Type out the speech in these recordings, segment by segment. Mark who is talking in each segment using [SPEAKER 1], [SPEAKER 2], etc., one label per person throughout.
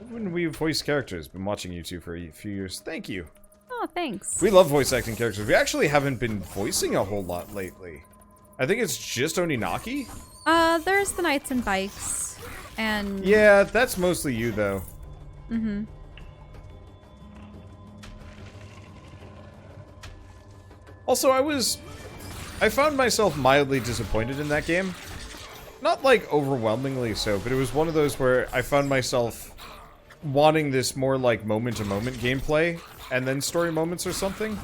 [SPEAKER 1] When we voice characters, been watching you two for a few years. Thank you.
[SPEAKER 2] Oh, thanks.
[SPEAKER 1] We love voice acting characters. We actually haven't been voicing a whole lot lately. I think it's just Oninaki.
[SPEAKER 2] There's the Knights and Bikes, and...
[SPEAKER 1] Yeah, that's mostly you, though.
[SPEAKER 2] Mm-hmm.
[SPEAKER 1] Also, I found myself mildly disappointed in that game. Not, like, overwhelmingly so, but it was one of those where I found myself wanting this more, like, moment-to-moment gameplay, and then story moments or something.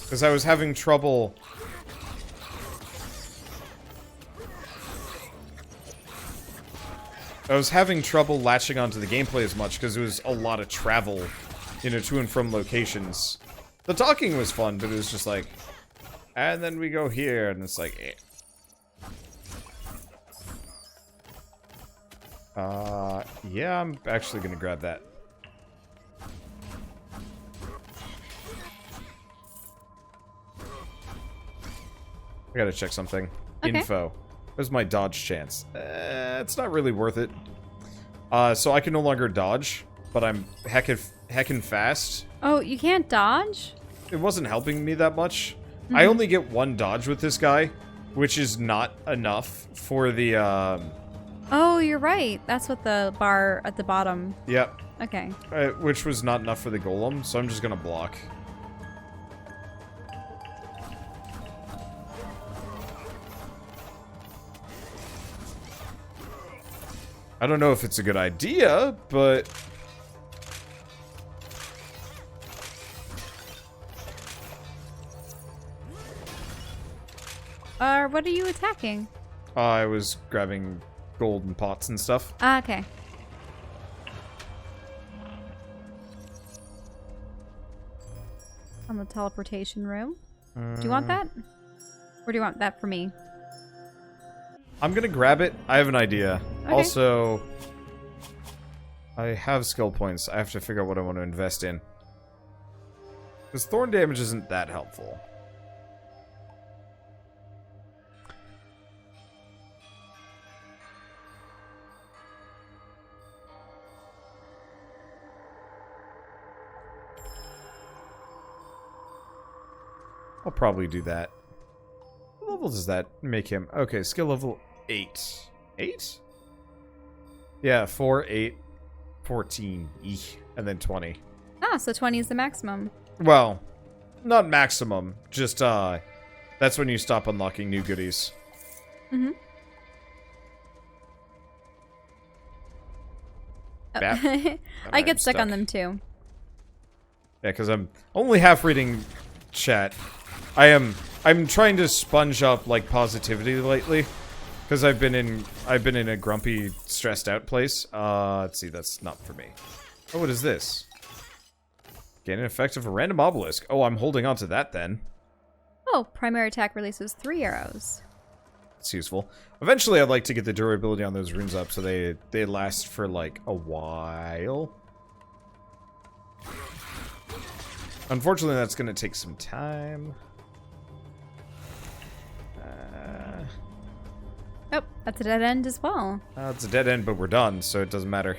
[SPEAKER 1] Because I was having trouble... latching onto the gameplay as much, because it was a lot of travel, you know, to and from locations. The talking was fun, but it was just like... And then we go here, and it's like, eh. Yeah, I'm actually gonna grab that. I gotta check something.
[SPEAKER 2] Okay.
[SPEAKER 1] Info. Where's my dodge chance? It's not really worth it. So I can no longer dodge, but I'm heckin' fast.
[SPEAKER 2] Oh, you can't dodge?
[SPEAKER 1] It wasn't helping me that much. I only get one dodge with this guy, which is not enough for the,
[SPEAKER 2] Oh, you're right. That's what the bar at the bottom.
[SPEAKER 1] Yep.
[SPEAKER 2] Okay.
[SPEAKER 1] Which was not enough for the golem, so I'm just gonna block. I don't know if it's a good idea, but...
[SPEAKER 2] What are you attacking?
[SPEAKER 1] I was grabbing gold and pots and stuff.
[SPEAKER 2] Ah, okay. On the teleportation room. Do you want that? Or do you want that for me?
[SPEAKER 1] I'm gonna grab it. I have an idea.
[SPEAKER 2] Okay.
[SPEAKER 1] Also, I have skill points. I have to figure out what I want to invest in. Because thorn damage isn't that helpful. I'll probably do that. What level does that make him? Okay, skill level 8. 8? Yeah, 4, 8, 14, eek, and then 20.
[SPEAKER 2] Ah, so 20 is the maximum.
[SPEAKER 1] Well, not maximum, just, that's when you stop unlocking new goodies.
[SPEAKER 2] Mm-hmm.
[SPEAKER 1] Bap.
[SPEAKER 2] I get stuck on them too.
[SPEAKER 1] Yeah, because I'm only half reading chat. I'm trying to sponge up like positivity lately, because I've been in a grumpy, stressed out place. Let's see, that's not for me. Oh, what is this? Gain an effect of a random obelisk. Oh, I'm holding on to that then.
[SPEAKER 2] Oh, primary attack releases 3 arrows.
[SPEAKER 1] It's useful. Eventually, I'd like to get the durability on those runes up so they last for like a while. Unfortunately, that's going to take some time.
[SPEAKER 2] Oh, that's a dead end as well.
[SPEAKER 1] It's a dead end, but we're done, so it doesn't matter.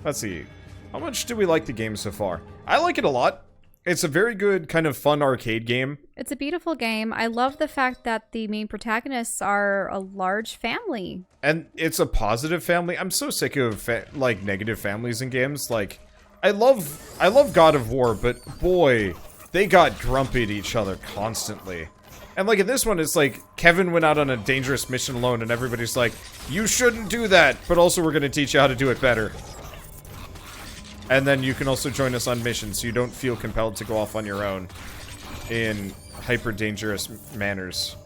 [SPEAKER 1] Let's see. How much do we like the game so far? I like it a lot. It's a very good, kind of fun arcade game.
[SPEAKER 2] It's a beautiful game. I love the fact that the main protagonists are a large family.
[SPEAKER 1] And it's a positive family. I'm so sick of, like, negative families in games. Like, I love God of War, but boy, they got grumpy at each other constantly. And like in this one, it's like Kevin went out on a dangerous mission alone and everybody's like, you shouldn't do that, but also we're going to teach you how to do it better. And then you can also join us on missions so you don't feel compelled to go off on your own in hyper dangerous manners.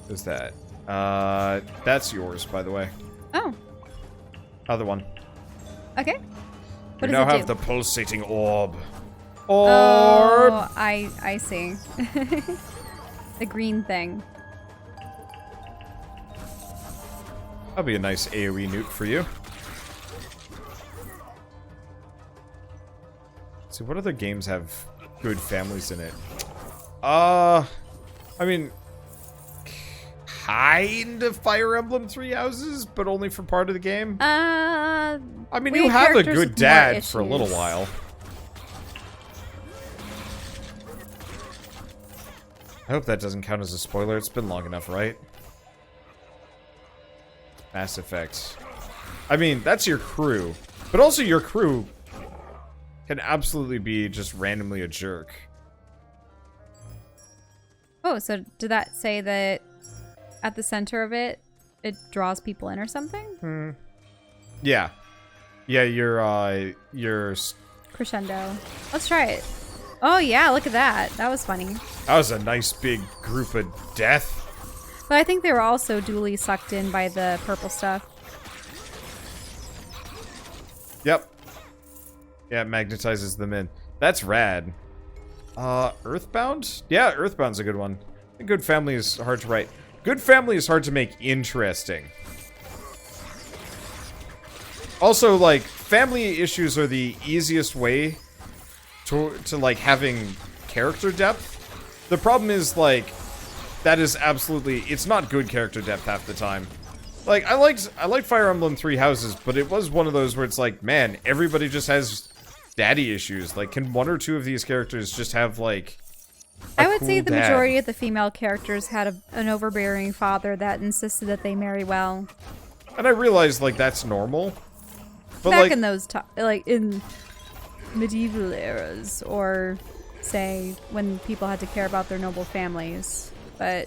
[SPEAKER 1] Who's that? That's yours, by the way.
[SPEAKER 2] Oh.
[SPEAKER 1] Other one.
[SPEAKER 2] Okay.
[SPEAKER 1] You
[SPEAKER 2] What does
[SPEAKER 1] now
[SPEAKER 2] it
[SPEAKER 1] have
[SPEAKER 2] do?
[SPEAKER 1] the pulsating orb. Orb!
[SPEAKER 2] Oh, I see. The green thing.
[SPEAKER 1] That'll be a nice AoE nuke for you. Let's see, what other games have good families in it? I mean, kind of Fire Emblem Three Houses, but only for part of the game.
[SPEAKER 2] I
[SPEAKER 1] I mean, you have a good dad for a little while. I hope that doesn't count as a spoiler. It's been long enough, right? Mass Effect. I mean, that's your crew. But also your crew can absolutely be just randomly a jerk.
[SPEAKER 2] Oh, so did that say that at the center of it, it draws people in or something?
[SPEAKER 1] Yeah. Yeah, your
[SPEAKER 2] Crescendo. Let's try it. Oh yeah, look at that. That was funny.
[SPEAKER 1] That was a nice big group of death.
[SPEAKER 2] But I think they were also duly sucked in by the purple stuff.
[SPEAKER 1] Yep. Yeah, it magnetizes them in. That's rad. Earthbound? Yeah, Earthbound's a good one. A good family is hard to write. Good family is hard to make interesting. Also, like, family issues are the easiest way to like, having character depth. The problem is, like, that is absolutely... It's not good character depth half the time. Like, I liked Fire Emblem Three Houses, but it was one of those where it's like, man, everybody just has daddy issues. Like, can one or two of these characters just have, like,
[SPEAKER 2] I would say the majority of the female characters had an overbearing father that insisted that they marry well.
[SPEAKER 1] And I realized, like, that's normal. But
[SPEAKER 2] back
[SPEAKER 1] like,
[SPEAKER 2] in those like in medieval eras, or say when people had to care about their noble families, but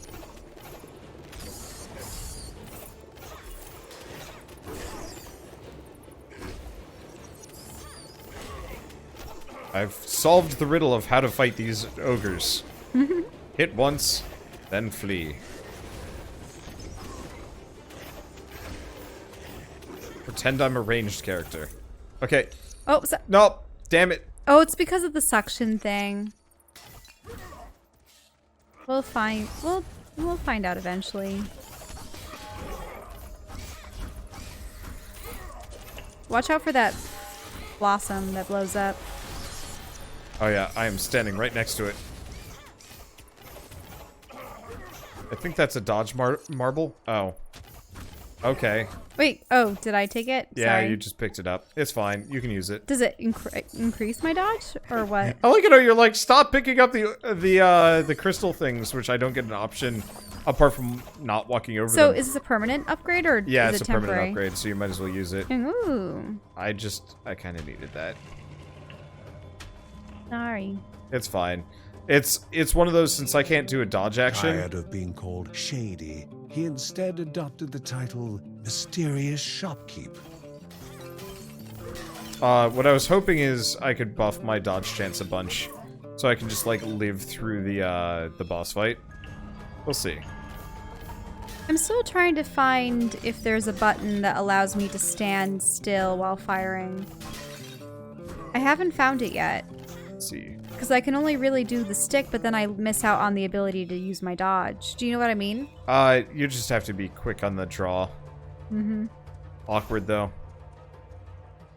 [SPEAKER 1] I've solved the riddle of how to fight these ogres. Hit once, then flee. Pretend I'm a ranged character. Okay.
[SPEAKER 2] oh, so,
[SPEAKER 1] Nope. Damn it.
[SPEAKER 2] oh, it's because of the suction thing. We'll find out eventually. Watch out for that blossom that blows up.
[SPEAKER 1] Oh yeah, I am standing right next to it. I think that's a dodge marble. Oh. Okay.
[SPEAKER 2] Wait, oh, did I take it?
[SPEAKER 1] Yeah,
[SPEAKER 2] Sorry.
[SPEAKER 1] you just picked it up. It's fine. You can use it.
[SPEAKER 2] Does it increase my dodge or what?
[SPEAKER 1] I like it how you're like, stop picking up the crystal things, which I don't get an option apart from not walking over them.
[SPEAKER 2] So is this a permanent upgrade or
[SPEAKER 1] Yeah,
[SPEAKER 2] is
[SPEAKER 1] it's
[SPEAKER 2] it
[SPEAKER 1] a
[SPEAKER 2] temporary?
[SPEAKER 1] permanent upgrade, so you might as well use it.
[SPEAKER 2] Ooh,
[SPEAKER 1] I kind of needed that.
[SPEAKER 2] sorry.
[SPEAKER 1] It's fine. It's one of those, since I can't do a dodge action.
[SPEAKER 3] Tired of being called shady, he instead adopted the title Mysterious Shopkeep.
[SPEAKER 1] What I was hoping is I could buff my dodge chance a bunch, so I can just like live through the boss fight. We'll see.
[SPEAKER 2] I'm still trying to find if there's a button that allows me to stand still while firing. I haven't found it yet.
[SPEAKER 1] Let's see.
[SPEAKER 2] Because I can only really do the stick, but then I miss out on the ability to use my dodge. Do you know what I mean?
[SPEAKER 1] You just have to be quick on the draw.
[SPEAKER 2] Mm-hmm.
[SPEAKER 1] Awkward though.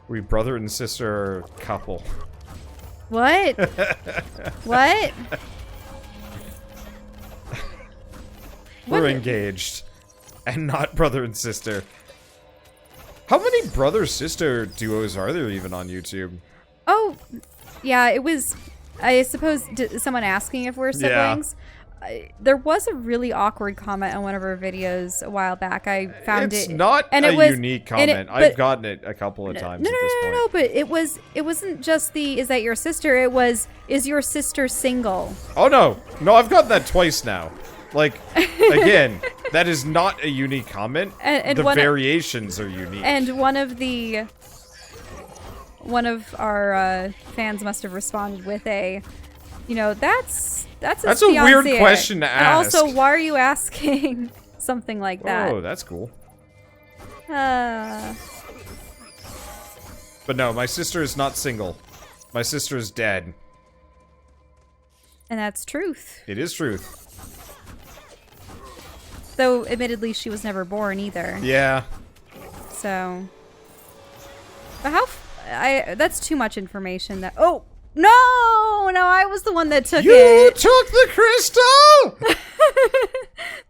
[SPEAKER 1] We brother and sister are a couple.
[SPEAKER 2] What? What?
[SPEAKER 1] We're
[SPEAKER 2] What?
[SPEAKER 1] engaged. And not brother and sister. How many brother-sister duos are there even on YouTube?
[SPEAKER 2] Oh, yeah, it was... I suppose someone asking if we're siblings. There was a really awkward comment on one of our videos a while back. I found
[SPEAKER 1] It's
[SPEAKER 2] it.
[SPEAKER 1] not
[SPEAKER 2] and
[SPEAKER 1] a
[SPEAKER 2] it was,
[SPEAKER 1] unique comment. I've gotten it a couple of times at this point.
[SPEAKER 2] No, but it wasn't just the, is that your sister? It was, is your sister single?
[SPEAKER 1] Oh no. No, I've gotten that twice now. Like, again, that is not a unique comment.
[SPEAKER 2] And
[SPEAKER 1] the variations are unique.
[SPEAKER 2] And one of our fans must have responded with a, you know, that's a
[SPEAKER 1] weird question to ask.
[SPEAKER 2] And also, why are you asking something like that?
[SPEAKER 1] Oh, that's cool.
[SPEAKER 2] Uh,
[SPEAKER 1] But no, my sister is not single. My sister is dead.
[SPEAKER 2] and that's truth.
[SPEAKER 1] It is truth.
[SPEAKER 2] Though, admittedly, she was never born either.
[SPEAKER 1] Yeah.
[SPEAKER 2] So, but that's too much information. That no, I was the one that took it.
[SPEAKER 1] You took the crystal.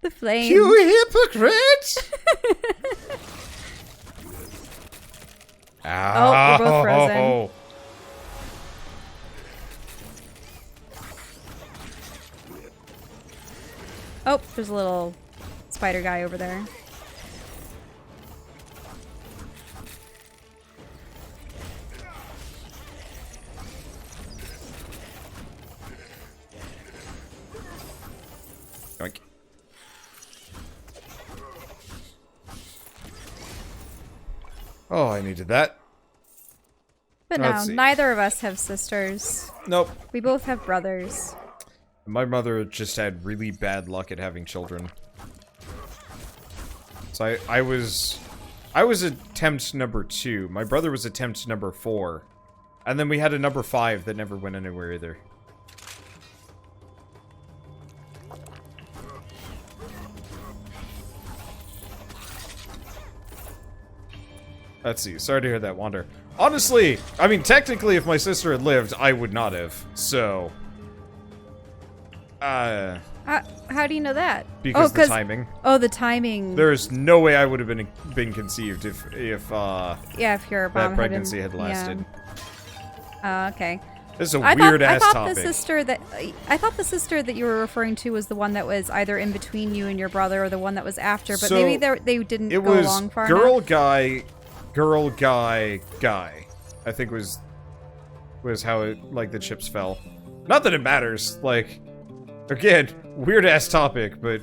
[SPEAKER 2] The flame.
[SPEAKER 1] You hypocrite!
[SPEAKER 2] Oh, we're both frozen. Oh, there's a little spider guy over there.
[SPEAKER 1] Yoink. Oh, I needed that.
[SPEAKER 2] But
[SPEAKER 1] Let's
[SPEAKER 2] no,
[SPEAKER 1] see.
[SPEAKER 2] neither of us have sisters.
[SPEAKER 1] Nope.
[SPEAKER 2] We both have brothers.
[SPEAKER 1] My mother just had really bad luck at having children. So I was attempt number 2. My brother was attempt number 4. And then we had a number 5 that never went anywhere either. Let's see. Sorry to hear that, Wander. Honestly, I mean, technically, if my sister had lived, I would not have. So,
[SPEAKER 2] how do you know that?
[SPEAKER 1] because the timing.
[SPEAKER 2] Oh, the timing.
[SPEAKER 1] There's no way I would have been conceived if
[SPEAKER 2] Yeah, if your mom
[SPEAKER 1] that pregnancy had lasted.
[SPEAKER 2] Yeah. Okay.
[SPEAKER 1] This is a weird ass
[SPEAKER 2] I thought
[SPEAKER 1] topic.
[SPEAKER 2] I thought the sister that you were referring to was the one that was either in between you and your brother, or the one that was after. But
[SPEAKER 1] So,
[SPEAKER 2] maybe they didn't
[SPEAKER 1] it
[SPEAKER 2] go
[SPEAKER 1] was
[SPEAKER 2] along far
[SPEAKER 1] girl,
[SPEAKER 2] enough.
[SPEAKER 1] girl, guy. I think was how it, like, the chips fell. Not that it matters. Like, again, weird ass topic, but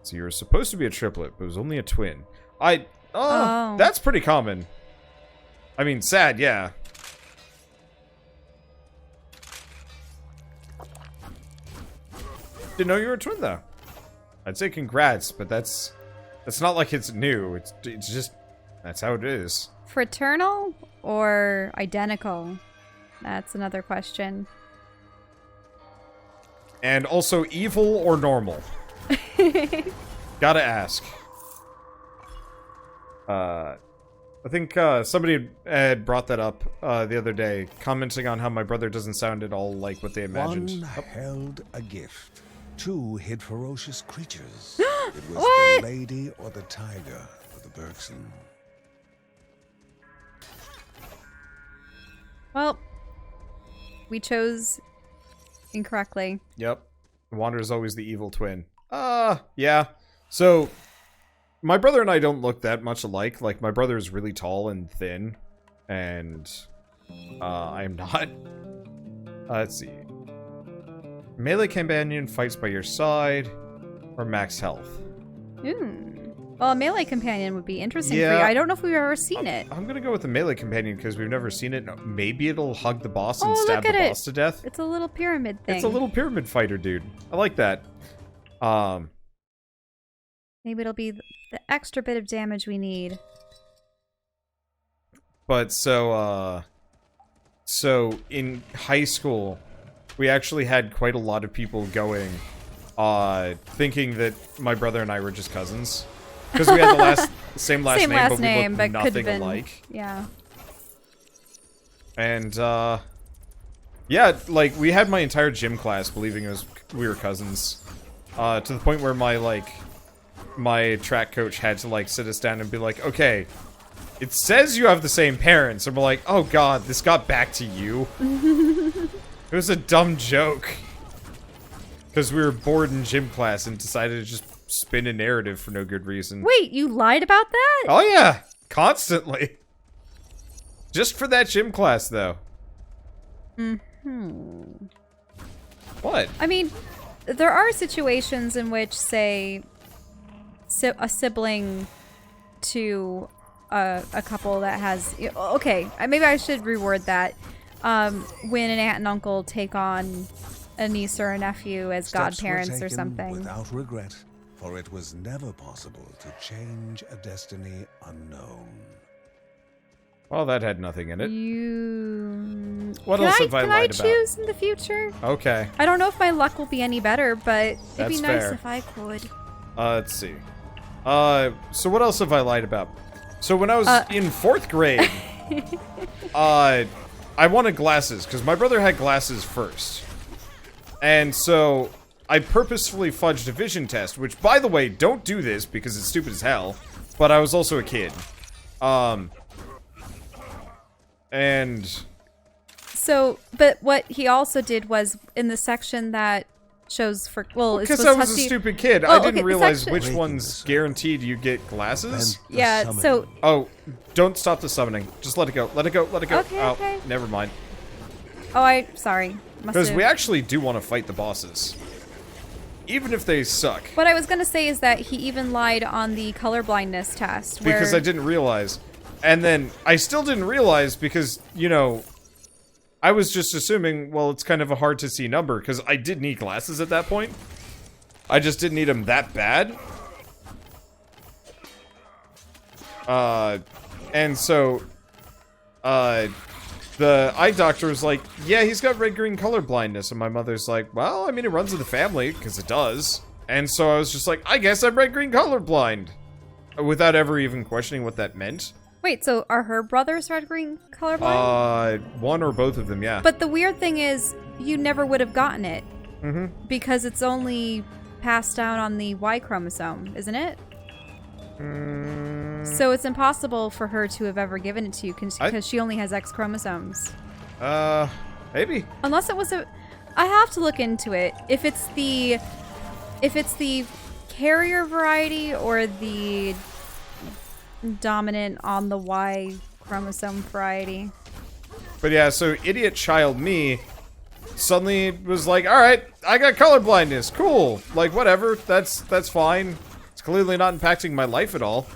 [SPEAKER 1] So you were supposed to be a triplet, but it was only a twin.
[SPEAKER 2] Oh.
[SPEAKER 1] That's pretty common. I mean, sad, yeah. Didn't know you were a twin, though. I'd say congrats, but that's not like it's new. It's just, that's how it is.
[SPEAKER 2] Fraternal or identical? That's another question.
[SPEAKER 1] And also evil or normal? Gotta ask. I think somebody had brought that up the other day, commenting on how my brother doesn't sound at all like what they imagined.
[SPEAKER 3] One held a gift. 2 hid ferocious creatures. It was
[SPEAKER 2] What?
[SPEAKER 3] the lady or the tiger for the Bergson.
[SPEAKER 2] Well, we chose incorrectly.
[SPEAKER 1] Yep. Wander's always the evil twin. Yeah. So, my brother and I don't look that much alike. Like, my brother is really tall and thin, and I am not. Let's see. Melee companion fights by your side, or max health.
[SPEAKER 2] Well, a melee companion would be interesting for
[SPEAKER 1] Yeah.
[SPEAKER 2] you. I don't know if we've ever seen it.
[SPEAKER 1] I'm gonna go with the melee companion because we've never seen it. Maybe it'll hug the boss and
[SPEAKER 2] Oh,
[SPEAKER 1] stab
[SPEAKER 2] look
[SPEAKER 1] the
[SPEAKER 2] at it.
[SPEAKER 1] boss to death.
[SPEAKER 2] It's a little pyramid thing.
[SPEAKER 1] It's a little pyramid fighter, dude. I like that.
[SPEAKER 2] Maybe it'll be the extra bit of damage we need.
[SPEAKER 1] But so in high school, we actually had quite a lot of people going, thinking that my brother and I were just cousins. Because we had the same last
[SPEAKER 2] Same
[SPEAKER 1] name,
[SPEAKER 2] last
[SPEAKER 1] but we
[SPEAKER 2] name,
[SPEAKER 1] looked
[SPEAKER 2] but could have
[SPEAKER 1] nothing
[SPEAKER 2] been.
[SPEAKER 1] alike.
[SPEAKER 2] Yeah.
[SPEAKER 1] And, yeah, like, we had my entire gym class believing we were cousins. To the point where my track coach had to, like, sit us down and be like, okay, it says you have the same parents. And we're like, oh god, this got back to you. It was a dumb joke. Because we were bored in gym class and decided to just spin a narrative for no good reason.
[SPEAKER 2] Wait, you lied about that?
[SPEAKER 1] Oh yeah, constantly. Just for that gym class, though. What?
[SPEAKER 2] I mean, there are situations in which, say, a sibling to a couple that has... Okay, maybe I should reword that. When an aunt and uncle take on a niece or a nephew as
[SPEAKER 3] Steps were
[SPEAKER 2] godparents or
[SPEAKER 3] taken
[SPEAKER 2] something.
[SPEAKER 3] without regret, for it was never possible to change a destiny unknown.
[SPEAKER 1] Well, that had nothing in it. What
[SPEAKER 2] Can
[SPEAKER 1] else have I
[SPEAKER 2] Can
[SPEAKER 1] lied
[SPEAKER 2] I
[SPEAKER 1] about?
[SPEAKER 2] choose in the future?
[SPEAKER 1] Okay.
[SPEAKER 2] I don't know if my luck will be any better, but it'd be
[SPEAKER 1] That's
[SPEAKER 2] nice
[SPEAKER 1] fair.
[SPEAKER 2] if I could.
[SPEAKER 1] Let's see. So what else have I lied about? So when I was in 4th grade, I wanted glasses, because my brother had glasses first. And so, I purposefully fudged a vision test, which, by the way, don't do this, because it's stupid as hell. But I was also a kid. And...
[SPEAKER 2] So, but what he also did was, in the section that shows for, well, it's
[SPEAKER 1] because
[SPEAKER 2] supposed
[SPEAKER 1] I was
[SPEAKER 2] to
[SPEAKER 1] a
[SPEAKER 2] be-
[SPEAKER 1] stupid kid.
[SPEAKER 2] Oh,
[SPEAKER 1] I didn't
[SPEAKER 2] okay,
[SPEAKER 1] realize
[SPEAKER 2] section-
[SPEAKER 1] which ones guaranteed you get glasses.
[SPEAKER 3] Then the
[SPEAKER 2] Yeah,
[SPEAKER 3] summoning.
[SPEAKER 2] so,
[SPEAKER 1] Oh, don't stop the summoning. Just let it go. Let it go. Let it go.
[SPEAKER 2] Okay,
[SPEAKER 1] oh,
[SPEAKER 2] okay.
[SPEAKER 1] never mind.
[SPEAKER 2] sorry. Must
[SPEAKER 1] Because
[SPEAKER 2] have-
[SPEAKER 1] we actually do want to fight the bosses. Even if they suck.
[SPEAKER 2] What I was gonna say is that he even lied on the colorblindness test.
[SPEAKER 1] Because
[SPEAKER 2] where
[SPEAKER 1] I didn't realize. And then I still didn't realize because, you know, I was just assuming, well, it's kind of a hard to see number because I did need glasses at that point. I just didn't need them that bad. And so, the eye doctor was like, yeah, he's got red-green color blindness. And my mother's like, well, I mean, it runs in the family, because it does. And so I was just like, I guess I'm red-green colorblind. Without ever even questioning what that meant.
[SPEAKER 2] Wait, so are her brothers red-green colorblind?
[SPEAKER 1] One or both of them, yeah.
[SPEAKER 2] But the weird thing is, you never would have gotten it.
[SPEAKER 1] Mm-hmm.
[SPEAKER 2] Because it's only passed down on the Y chromosome, isn't it? So it's impossible for her to have ever given it to you because she only has X chromosomes.
[SPEAKER 1] Maybe.
[SPEAKER 2] Unless it was a... I have to look into it. If it's the carrier variety or the dominant on the Y chromosome variety.
[SPEAKER 1] But yeah, so idiot child me suddenly was like, alright, I got color blindness. Cool. Like, whatever. That's fine. It's clearly not impacting my life at all.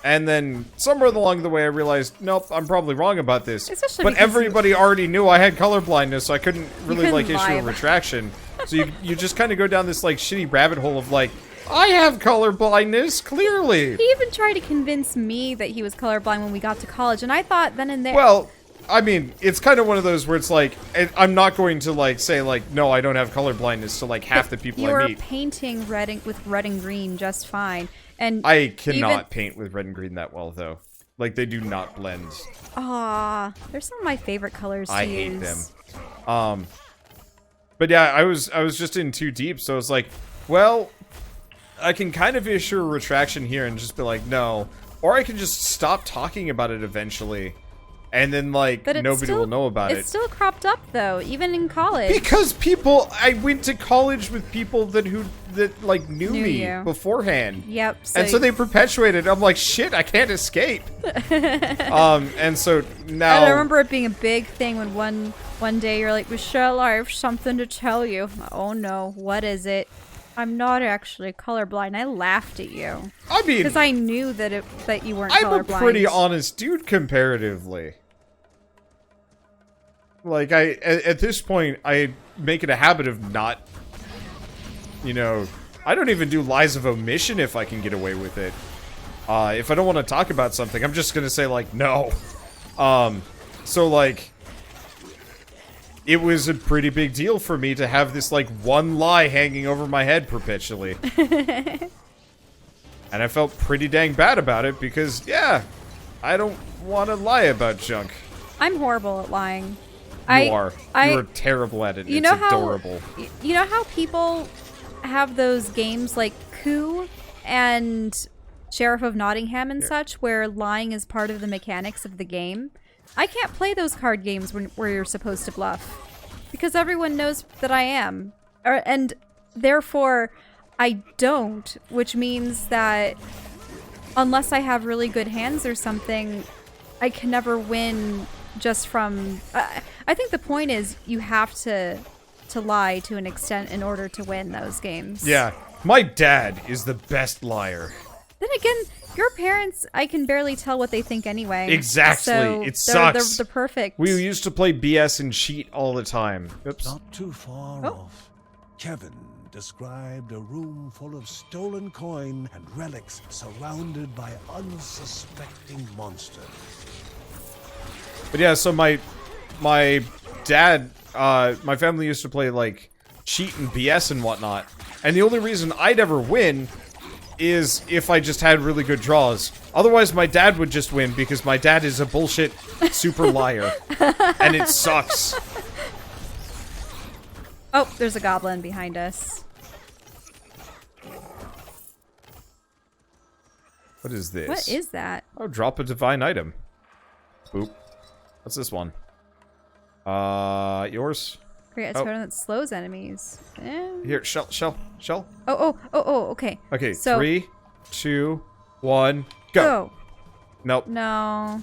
[SPEAKER 1] And then somewhere along the way I realized, nope, I'm probably wrong about this.
[SPEAKER 2] Especially
[SPEAKER 1] But
[SPEAKER 2] because
[SPEAKER 1] everybody already knew I had color blindness, so I couldn't really
[SPEAKER 2] couldn't
[SPEAKER 1] like
[SPEAKER 2] lie
[SPEAKER 1] issue a
[SPEAKER 2] about it.
[SPEAKER 1] retraction. So you just kind of go down this like shitty rabbit hole of like, I have color blindness, clearly.
[SPEAKER 2] He even tried to convince me that he was colorblind when we got to college, and I thought then and there...
[SPEAKER 1] Well, I mean, it's kind of one of those where it's like, I'm not going to like say like, no, I don't have color blindness to like half the people
[SPEAKER 2] you
[SPEAKER 1] I
[SPEAKER 2] were
[SPEAKER 1] meet.
[SPEAKER 2] painting with red and green just fine. And
[SPEAKER 1] I cannot
[SPEAKER 2] even-
[SPEAKER 1] paint with red and green that well, though. Like, they do not blend.
[SPEAKER 2] Aw, they're some of my favorite colors to
[SPEAKER 1] I
[SPEAKER 2] use.
[SPEAKER 1] hate them. But yeah, I was just in too deep, so I was like, well, I can kind of issue a retraction here and just be like, no. Or I can just stop talking about it eventually. And then, like,
[SPEAKER 2] But it's
[SPEAKER 1] nobody
[SPEAKER 2] still-
[SPEAKER 1] will know about
[SPEAKER 2] It's
[SPEAKER 1] it.
[SPEAKER 2] still cropped up, though, even in college.
[SPEAKER 1] Because I went to college with people that like knew
[SPEAKER 2] Knew
[SPEAKER 1] me
[SPEAKER 2] you.
[SPEAKER 1] beforehand.
[SPEAKER 2] Yep.
[SPEAKER 1] And so they perpetuated. I'm like, shit, I can't escape. And so now
[SPEAKER 2] I remember it being a big thing when one day you're like, Michelle, I have something to tell you. Oh no, what is it? I'm not actually colorblind. I laughed at you
[SPEAKER 1] I mean,
[SPEAKER 2] because I knew that you weren't
[SPEAKER 1] I'm
[SPEAKER 2] colorblind.
[SPEAKER 1] a pretty honest dude comparatively. Like, at this point, I make it a habit of not, you know, I don't even do lies of omission if I can get away with it. If I don't want to talk about something, I'm just gonna say, like, no. So, like, it was a pretty big deal for me to have this, like, one lie hanging over my head perpetually. And I felt pretty dang bad about it because, yeah, I don't want to lie about junk.
[SPEAKER 2] I'm horrible at lying.
[SPEAKER 1] You're terrible at it.
[SPEAKER 2] You
[SPEAKER 1] It's
[SPEAKER 2] know how
[SPEAKER 1] adorable.
[SPEAKER 2] you know how people have those games like Coup and Sheriff of Nottingham and such, where lying is part of the mechanics of the game. I can't play those card games where you're supposed to bluff because everyone knows that I am, and therefore I don't. Which means that unless I have really good hands or something, I can never win. Just from, I think the point is you have to lie to an extent in order to win those games.
[SPEAKER 1] Yeah, my dad is the best liar.
[SPEAKER 2] Then again, your parents, I can barely tell what they think anyway.
[SPEAKER 1] Exactly,
[SPEAKER 2] So
[SPEAKER 1] it
[SPEAKER 2] they're
[SPEAKER 1] sucks.
[SPEAKER 2] the perfect.
[SPEAKER 1] We used to play BS and cheat all the time. Oops.
[SPEAKER 3] Not too far off, Kevin described a room full of stolen coin and relics surrounded by unsuspecting monsters.
[SPEAKER 1] But yeah, so my dad, my family used to play, like, cheat and BS and whatnot. And the only reason I'd ever win is if I just had really good draws. Otherwise, my dad would just win because my dad is a bullshit super liar. And it sucks.
[SPEAKER 2] Oh, there's a goblin behind us.
[SPEAKER 1] What is this?
[SPEAKER 2] What is that?
[SPEAKER 1] Oh, drop a divine item. Boop. What's this one? Yours?
[SPEAKER 2] Great, a totem that slows enemies.
[SPEAKER 1] Here, shell.
[SPEAKER 2] Oh, okay.
[SPEAKER 1] Okay,
[SPEAKER 2] so,
[SPEAKER 1] 3, 2, 1, go. Nope.
[SPEAKER 2] No.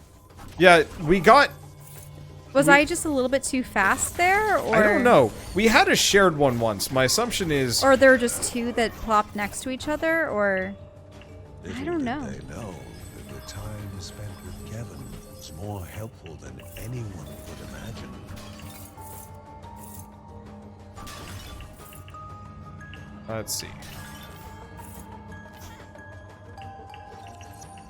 [SPEAKER 1] Yeah, we got...
[SPEAKER 2] Was I just a little bit too fast there, or?
[SPEAKER 1] I don't know. We had a shared one once. My assumption is...
[SPEAKER 2] Or there were just two that plopped next to each other, or? I don't know.
[SPEAKER 3] They know that the time spent with Kevin was more helpful than anyone could imagine.
[SPEAKER 1] Let's see.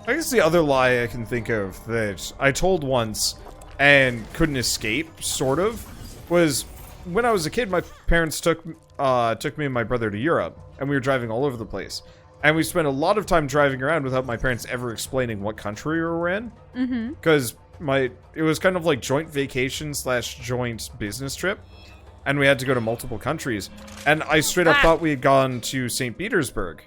[SPEAKER 1] I guess the other lie I can think of that I told once and couldn't escape, sort of, was when I was a kid, my parents took me and my brother to Europe, and we were driving all over the place. And we spent a lot of time driving around without my parents ever explaining what country we were in. Because it was kind of like joint vacation / joint business trip. And we had to go to multiple countries. And I straight up thought we had gone to St. Petersburg.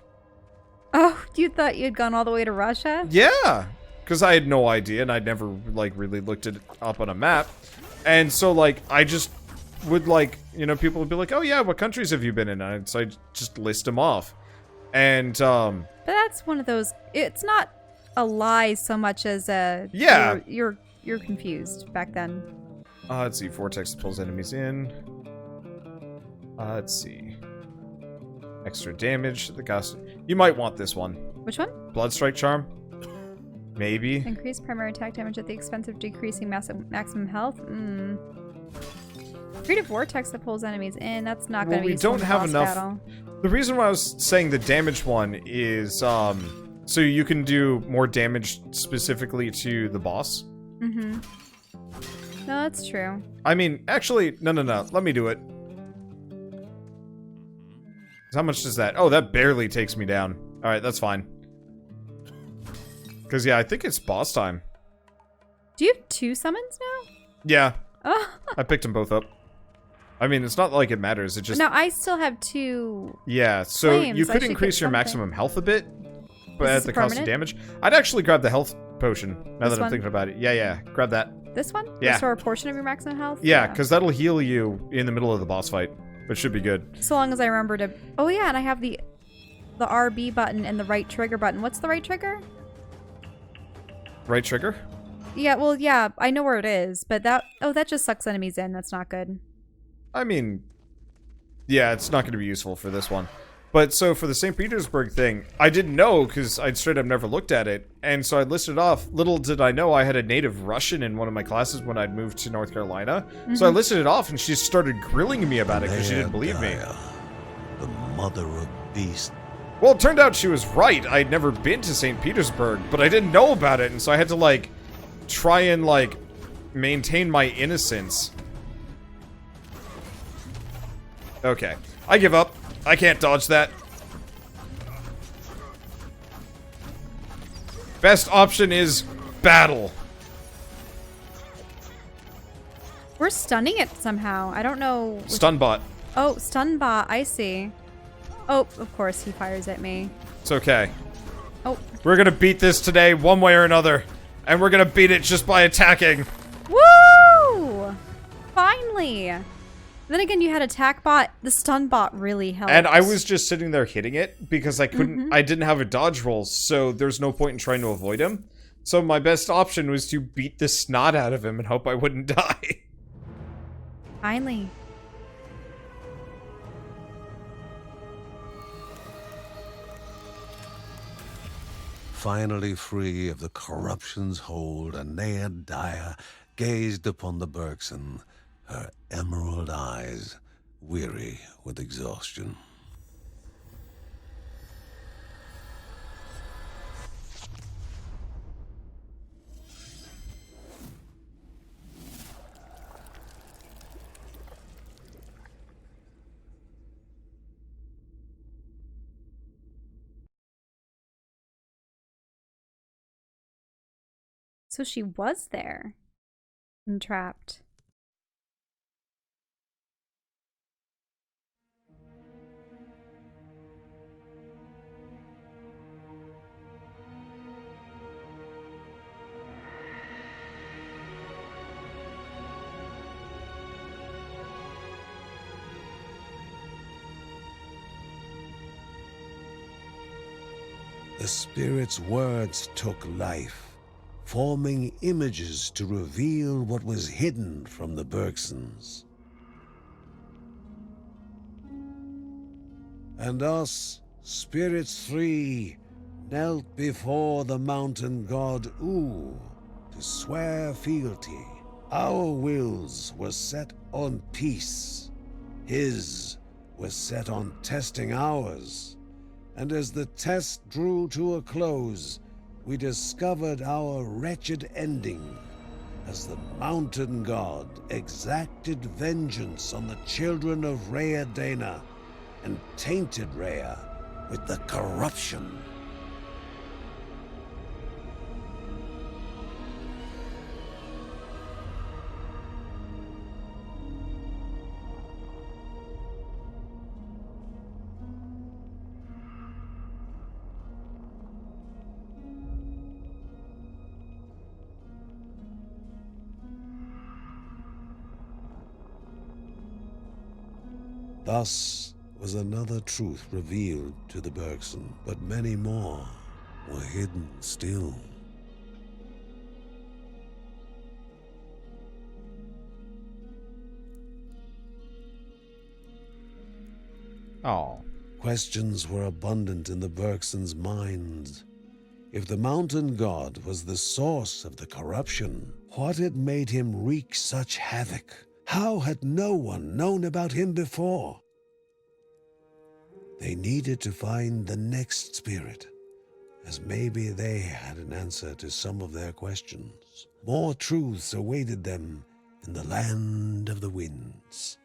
[SPEAKER 2] Oh, you thought you'd gone all the way to Russia?
[SPEAKER 1] Yeah, because I had no idea, and I'd never, like, really looked it up on a map. And so, like, I just would, like, you know, people would be like, oh, yeah, what countries have you been in? And so I'd just list them off. And,
[SPEAKER 2] But that's one of those, it's not a lie so much as a...
[SPEAKER 1] Yeah.
[SPEAKER 2] You're confused back then.
[SPEAKER 1] Let's see, Vortex pulls enemies in. Let's see. Extra damage. The gust. You might want this one.
[SPEAKER 2] Which one?
[SPEAKER 1] Bloodstrike Charm. Maybe.
[SPEAKER 2] Increase primary attack damage at the expense of decreasing maximum health. Creative vortex that pulls enemies in. That's not going to be useful in the boss battle.
[SPEAKER 1] The reason why I was saying the damage one is so you can do more damage specifically to the boss.
[SPEAKER 2] No, that's true.
[SPEAKER 1] I mean, actually, no. Let me do it. How much does that? Oh, that barely takes me down. All right, that's fine. Because, yeah, I think it's boss time.
[SPEAKER 2] Do you have 2 summons now?
[SPEAKER 1] Yeah.
[SPEAKER 2] Oh.
[SPEAKER 1] I picked them both up. I mean, it's not like it matters. It just...
[SPEAKER 2] No, I still have 2.
[SPEAKER 1] Yeah, so
[SPEAKER 2] flames.
[SPEAKER 1] you could increase your maximum health a bit, but at the cost of damage. I'd actually grab the health potion, now that I'm thinking about it. Yeah, grab that.
[SPEAKER 2] This one?
[SPEAKER 1] Yeah.
[SPEAKER 2] Restore a portion of your maximum health?
[SPEAKER 1] Yeah, because that'll heal you in the middle of the boss fight, which should be good.
[SPEAKER 2] So long as I remember to... Oh, yeah, and I have the RB button and the right trigger button. What's the right trigger?
[SPEAKER 1] Right trigger?
[SPEAKER 2] Yeah, well, yeah, I know where it is, but that... Oh, that just sucks enemies in. That's not good.
[SPEAKER 1] I mean... Yeah, it's not going to be useful for this one. But, so, for the St. Petersburg thing, I didn't know, because I'd straight up never looked at it, and so I listed off. Little did I know I had a native Russian in one of my classes when I'd moved to North Carolina. So I listed it off, and she started grilling me about it, because she didn't believe me.
[SPEAKER 3] The mother of beasts.
[SPEAKER 1] Well, it turned out she was right. I'd never been to St. Petersburg, but I didn't know about it, and so I had to, like, try and, like, maintain my innocence. Okay. I give up. I can't dodge that. Best option is battle.
[SPEAKER 2] We're stunning it somehow. I don't know.
[SPEAKER 1] Stun bot.
[SPEAKER 2] Oh, stun bot. I see. Oh, of course he fires at me.
[SPEAKER 1] It's okay.
[SPEAKER 2] Oh.
[SPEAKER 1] We're gonna beat this today, one way or another. And we're gonna beat it just by attacking.
[SPEAKER 2] Woo! Finally! Then again, you had attack bot. The stun bot really helped.
[SPEAKER 1] And I was just sitting there hitting it because I couldn't, I didn't have a dodge roll, so there's no point in trying to avoid him. So my best option was to beat the snot out of him and hope I wouldn't die.
[SPEAKER 2] Finally.
[SPEAKER 3] Finally free of the corruption's hold, Anea Daya gazed upon the Bergson, her emerald eyes weary with exhaustion.
[SPEAKER 2] So she was there. And trapped.
[SPEAKER 3] The spirit's words took life, forming images to reveal what was hidden from the Bergsons. And us, spirits three, knelt before the mountain god to swear fealty. Our wills were set on peace. His was set on testing ours. And as the test drew to a close, we discovered our wretched ending as the mountain god exacted vengeance on the children of Rhea Dana and tainted Rhea with the corruption. Thus was another truth revealed to the Bergson, but many more were hidden still.
[SPEAKER 1] Oh.
[SPEAKER 3] Questions were abundant in the Bergsons' minds. If the mountain god was the source of the corruption, what had made him wreak such havoc? How had no one known about him before? They needed to find the next spirit, as maybe they had an answer to some of their questions. More truths awaited them in the land of the winds.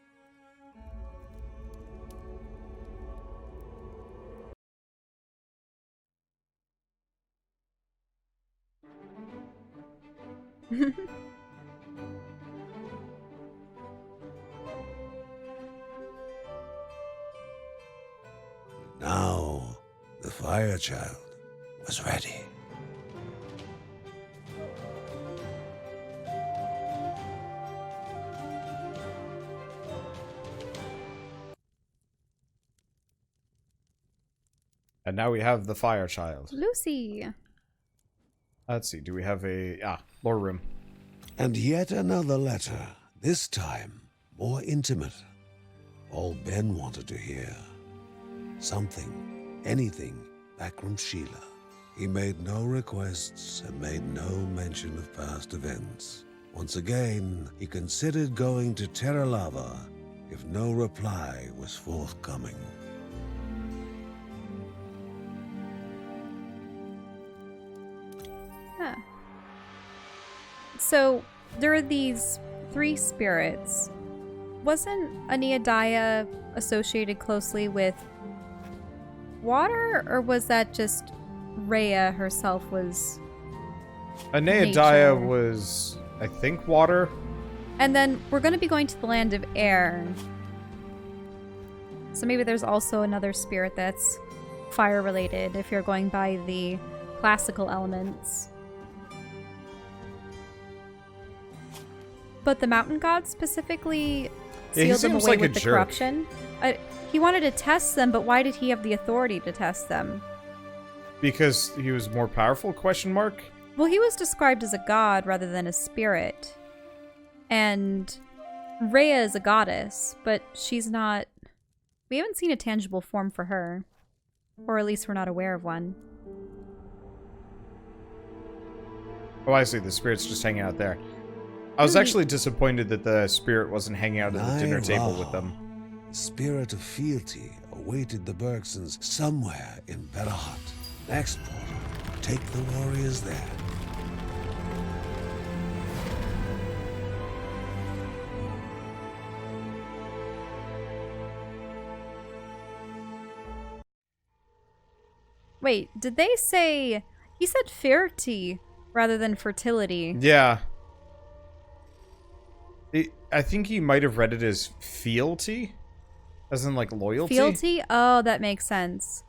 [SPEAKER 3] Now, the fire child was ready.
[SPEAKER 1] And now we have the fire child.
[SPEAKER 2] Lucy.
[SPEAKER 1] Let's see, do we have a... lore room.
[SPEAKER 3] And yet another letter, this time more intimate. All Ben wanted to hear. Something, anything, back from Sheila. He made no requests and made no mention of past events. Once again, he considered going to Terra Lava if no reply was forthcoming.
[SPEAKER 2] Huh. So, there are these 3 spirits. Wasn't Aneadiah associated closely with water, or was that just Rhea herself was
[SPEAKER 1] Aneadiah
[SPEAKER 2] nature?
[SPEAKER 1] was, I think, water.
[SPEAKER 2] And then we're going to be going to the land of air. So maybe there's also another spirit that's fire related if you're going by the classical elements. But the mountain god specifically
[SPEAKER 1] Yeah, he
[SPEAKER 2] sealed them
[SPEAKER 1] seems
[SPEAKER 2] away
[SPEAKER 1] like a
[SPEAKER 2] with the
[SPEAKER 1] jerk.
[SPEAKER 2] corruption. He wanted to test them, but why did he have the authority to test them?
[SPEAKER 1] Because he was more powerful, question mark?
[SPEAKER 2] Well, he was described as a god rather than a spirit. And Rhea is a goddess, but she's not... We haven't seen a tangible form for her. Or at least we're not aware of one.
[SPEAKER 1] Oh, I see, the spirit's just hanging out there. I was actually disappointed that the spirit wasn't hanging out at the dinner table with them.
[SPEAKER 3] The spirit of fealty awaited the Bergsons somewhere in Berahut. Next portal, take the warriors there.
[SPEAKER 2] Wait, did they say... He said fealty rather than fertility.
[SPEAKER 1] Yeah. I think he might have read it as fealty. As in, like, loyalty?
[SPEAKER 2] Fealty? Oh, that makes sense.